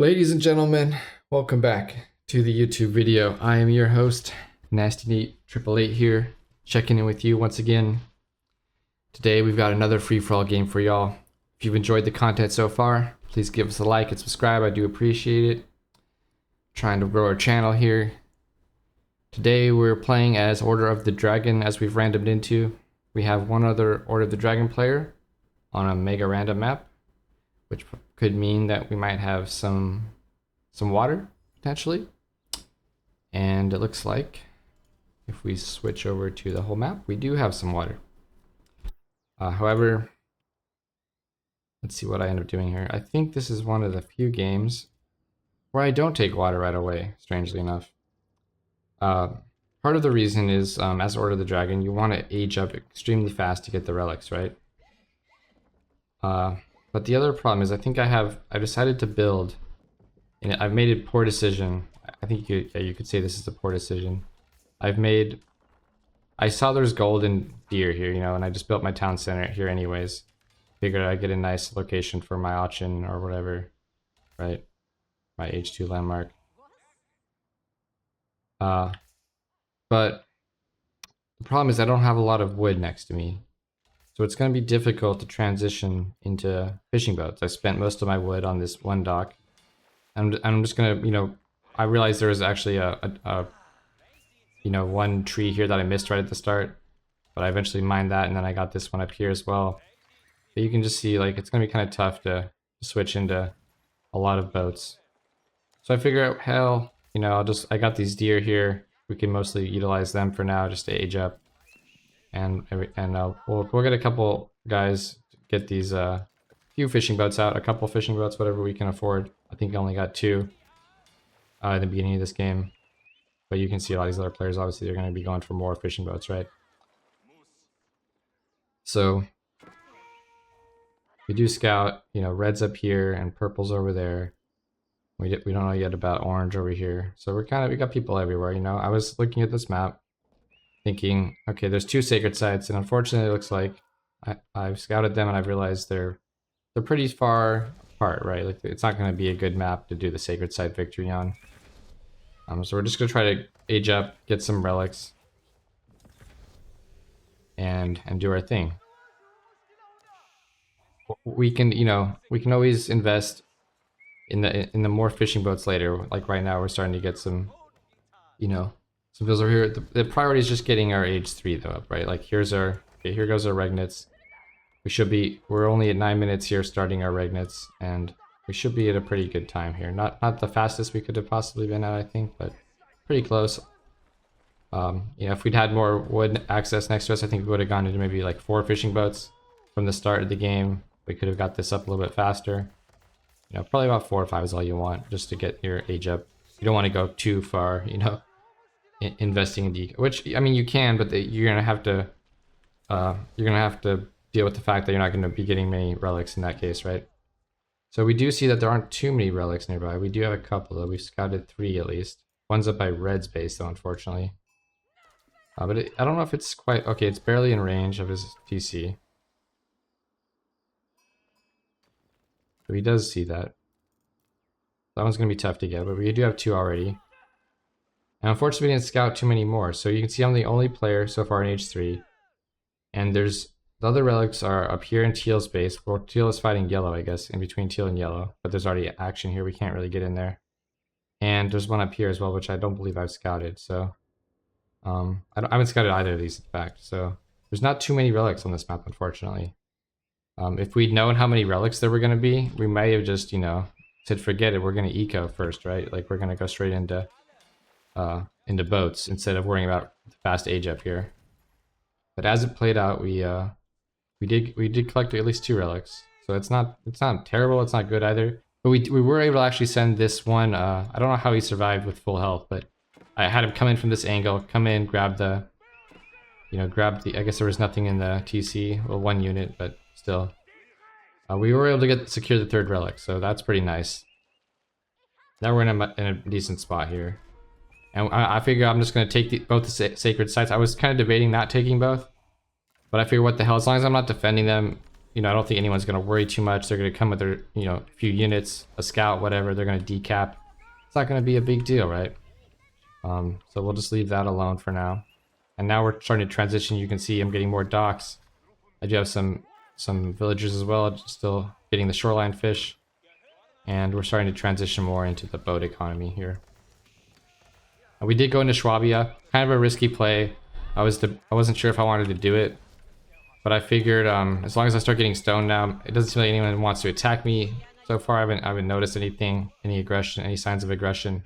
Ladies and gentlemen, welcome back to the YouTube video. I am your host, Nasty Neat 888 here, checking in with you once again. Today we've got another free-for-all game for y'all. If you've enjoyed the content so far, please give us a like and subscribe. I do appreciate it. Trying to grow our channel here. Today we're playing as Order of the Dragon, as we've randomed into. We have one other Order of the Dragon player on a mega random map, which could mean that we might have some water potentially. And it looks like if we switch over to the whole map, we do have some water. However, let's see what I end up doing here. I think this is one of the few games where I don't take water right away, strangely enough. Part of the reason is, as Order of the Dragon, you want to age up extremely fast to get the relics, right? But the other problem is I think I decided to build, and I've made a poor decision. I think you could say this is a poor decision. I saw there's gold and deer here, and I just built my town center here anyways. Figured I'd get a nice location for my auction or whatever, right? My H2 landmark. But the problem is I don't have a lot of wood next to me. So it's going to be difficult to transition into fishing boats. I spent most of my wood on this one dock. And I'm just going to, I realized there was actually one tree here that I missed right at the start. But I eventually mined that, and then I got this one up here as well. But you can just see, it's going to be kind of tough to switch into a lot of boats. So I figure out, hell, I got these deer here. We can mostly utilize them for now just to age up. And we'll get a couple guys to get these few fishing boats out, a couple fishing boats, whatever we can afford. I think I only got 2 at the beginning of this game, but you can see a lot of these other players, obviously they're going to be going for more fishing boats, right? So we do scout, red's up here and purple's over there. We don't know yet about orange over here, so we got people everywhere. I was looking at this map thinking, okay, there's 2 sacred sites, and unfortunately it looks like I've scouted them and I've realized they're pretty far apart, right? It's not going to be a good map to do the sacred site victory on. So we're just going to try to age up, get some relics, and do our thing. We can always invest in the more fishing boats later. Like right now we're starting to get some, some bills over here. The priority is just getting our age 3 though up, right? Here goes our regnets. We're only at 9 minutes here starting our regnets, and we should be at a pretty good time here. Not the fastest we could have possibly been at, I think, but pretty close. If we'd had more wood access next to us, I think we would have gone into maybe 4 fishing boats from the start of the game. We could have got this up a little bit faster. Probably about 4 or 5 is all you want just to get your age up. You don't want to go too far, investing in deco, which you can, but you're gonna have to deal with the fact that you're not going to be getting many relics in that case, right? So we do see that there aren't too many relics nearby. We do have a couple though. We've scouted 3 at least. One's up by red's base though, unfortunately. But I don't know if it's quite okay. It's barely in range of his TC. So he does see that. That one's going to be tough to get, but we do have 2 already. And unfortunately, we didn't scout too many more. So you can see I'm the only player so far in age 3. And the other relics are up here in teal's base. Well, teal is fighting yellow, I guess, in between teal and yellow. But there's already action here. We can't really get in there. And there's one up here as well, which I don't believe I've scouted. So I haven't scouted either of these, in fact. So there's not too many relics on this map, unfortunately. If we'd known how many relics there were going to be, we may have just, said forget it. We're going to eco first, right? We're going to go straight into boats instead of worrying about the fast age up here. But as it played out, we did collect at least 2 relics. So it's not terrible, it's not good either. But we were able to actually send this one, I don't know how he survived with full health, but I had him come in from this angle, come in, grab the, I guess there was nothing in the TC, well 1 unit, but still. We were able to secure the 3rd relic, so that's pretty nice. Now we're in a decent spot here. And I figure I'm just going to take both the sacred sites. I was kind of debating not taking both. But I figure what the hell, as long as I'm not defending them, you know, I don't think anyone's going to worry too much. They're going to come with their, you know, few units, a scout, whatever. They're going to decap. It's not going to be a big deal, right? So we'll just leave that alone for now. And now we're starting to transition. You can see I'm getting more docks. I do have some villagers as well, still getting the shoreline fish. And we're starting to transition more into the boat economy here. We did go into Schwabia, kind of a risky play. I wasn't sure if I wanted to do it, but I figured as long as I start getting stoned now, it doesn't seem like anyone wants to attack me. So far, I haven't noticed anything, any aggression, any signs of aggression.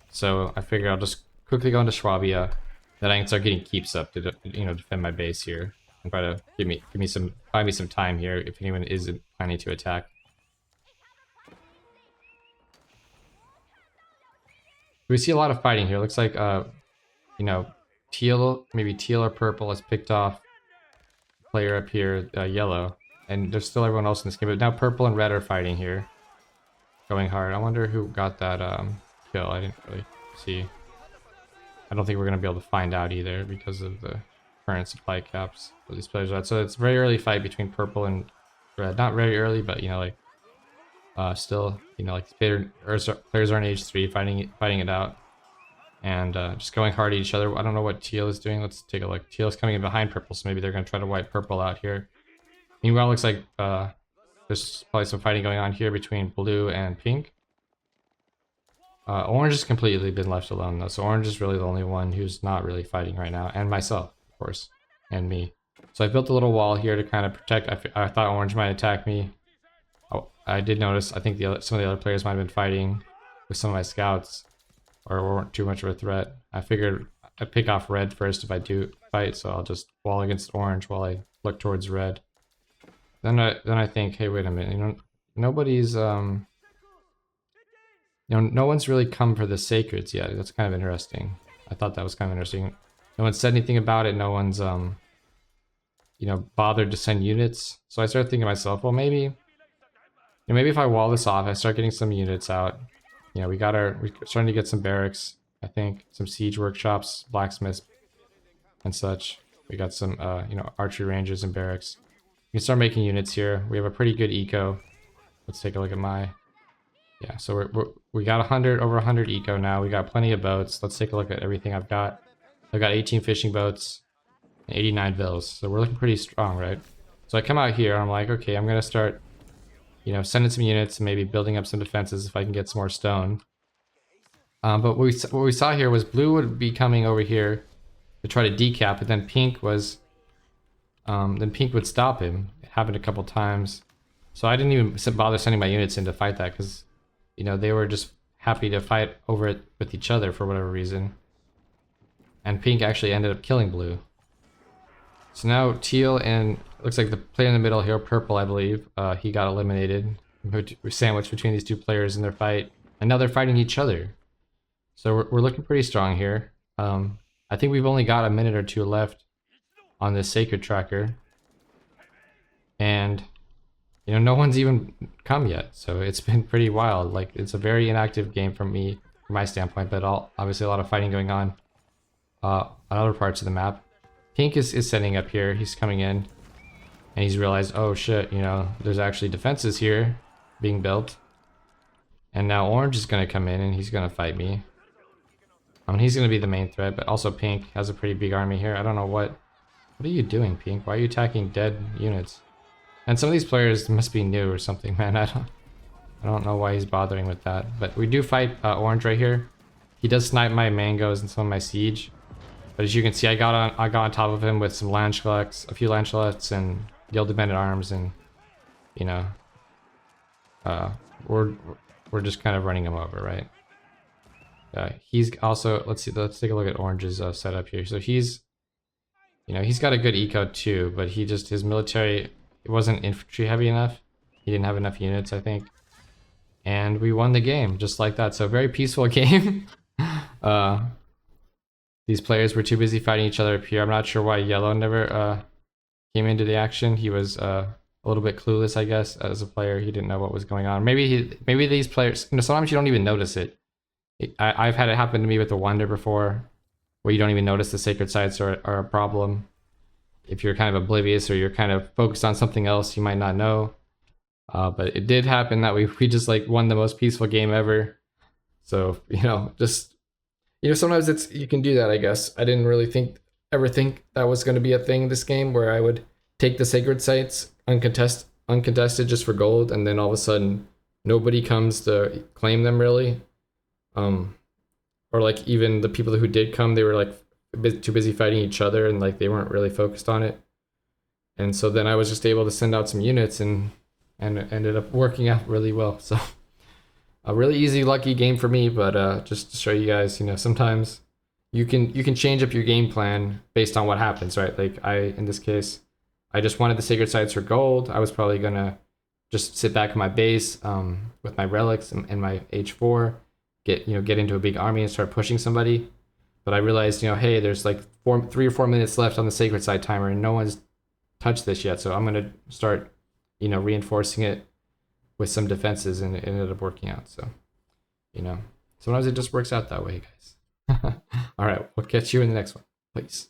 So I figured I'll just quickly go into Schwabia, then I can start getting keeps up to, you know, defend my base here and try to buy me some time here if anyone isn't planning to attack. We see a lot of fighting here. Looks like, you know, maybe teal or purple has picked off player up here, yellow. And there's still everyone else in this game. But now purple and red are fighting here. Going hard. I wonder who got that kill. I didn't really see. I don't think we're going to be able to find out either because of the current supply caps for these players. So it's a very early fight between purple and red. Not very early, but, you know, like, still, you know, like players are in age 3 fighting it out, and just going hard at each other. I don't know what teal is doing. Let's take a look. Teal is coming in behind purple, so maybe they're going to try to wipe purple out here. Meanwhile, it looks like there's probably some fighting going on here between blue and pink. Orange has completely been left alone though, so orange is really the only one who's not really fighting right now, and myself, of course, and me. So I built a little wall here to kind of protect. I thought orange might attack me. I did notice, I think some of the other players might have been fighting with some of my scouts, or weren't too much of a threat. I figured I'd pick off red first if I do fight, so I'll just wall against orange while I look towards red. Then I think, hey, wait a minute, you know, nobody's, you know, no one's really come for the sacreds yet. That's kind of interesting. I thought that was kind of interesting. No one said anything about it. No one's, you know, bothered to send units. So I started thinking to myself, well, maybe if I wall this off, I start getting some units out. You know, we're starting to get some barracks, I think, some siege workshops, blacksmiths, and such. We got some, you know, archery ranges and barracks. We can start making units here. We have a pretty good eco. Let's take a look at yeah, so we got over 100 eco now. We got plenty of boats. Let's take a look at everything I've got. I've got 18 fishing boats and 89 vills. So we're looking pretty strong, right? So I come out here, I'm like, okay, I'm gonna start, you know, sending some units and maybe building up some defenses if I can get some more stone. But what we saw here was blue would be coming over here to try to decap, but then pink would stop him. It happened a couple times. So I didn't even bother sending my units in to fight that because, you know, they were just happy to fight over it with each other for whatever reason. And pink actually ended up killing blue. So now teal and looks like the player in the middle here, purple, I believe, he got eliminated. We're sandwiched between these two players in their fight, and now they're fighting each other. So we're looking pretty strong here. I think we've only got a minute or two left on this sacred tracker, and you know, no one's even come yet. So it's been pretty wild. Like, it's a very inactive game from my standpoint, but obviously a lot of fighting going on on other parts of the map. Pink is setting up here. He's coming in, and he's realized, oh shit, you know, there's actually defenses here being built. And now orange is going to come in and he's going to fight me. I mean, he's going to be the main threat, but also pink has a pretty big army here. I don't know what are you doing, pink? Why are you attacking dead units? And some of these players must be new or something, man. I don't know why he's bothering with that. But we do fight orange right here. He does snipe my mangoes and some of my siege. But as you can see, I got on top of him with some Landschaluts, a few Landschaluts and Gilded Men at Arms, and you know, we're just kind of running him over, right? He's also, let's take a look at orange's setup here. So he's, you know, he's got a good eco too, but his military, it wasn't infantry heavy enough. He didn't have enough units, I think. And we won the game just like that. So very peaceful game. These players were too busy fighting each other up here. I'm not sure why yellow never came into the action. He was a little bit clueless, I guess, as a player. He didn't know what was going on. Maybe these players, you know, sometimes you don't even notice it. I've had it happen to me with the Wonder before, where you don't even notice the sacred sites are a problem. if you're kind of oblivious or you're kind of focused on something else, you might not know. But it did happen that we just like won the most peaceful game ever. So, just, sometimes you can do that, I guess. I didn't really ever think that was going to be a thing this game where I would take the sacred sites uncontested just for gold, and then all of a sudden nobody comes to claim them really. Or like even the people who did come, they were like too busy fighting each other and like they weren't really focused on it. And so then I was just able to send out some units and it ended up working out really well. So a really easy, lucky game for me. But just to show you guys, sometimes you can change up your game plan based on what happens, right? Like in this case, I just wanted the sacred sites for gold. I was probably gonna just sit back in my base with my relics and my H4, get into a big army and start pushing somebody. But I realized, hey, there's like 3 or 4 minutes left on the sacred site timer, and no one's touched this yet. So I'm gonna start, reinforcing it with some defenses, and it ended up working out. So, sometimes it just works out that way, guys. All right, we'll catch you in the next one. Peace.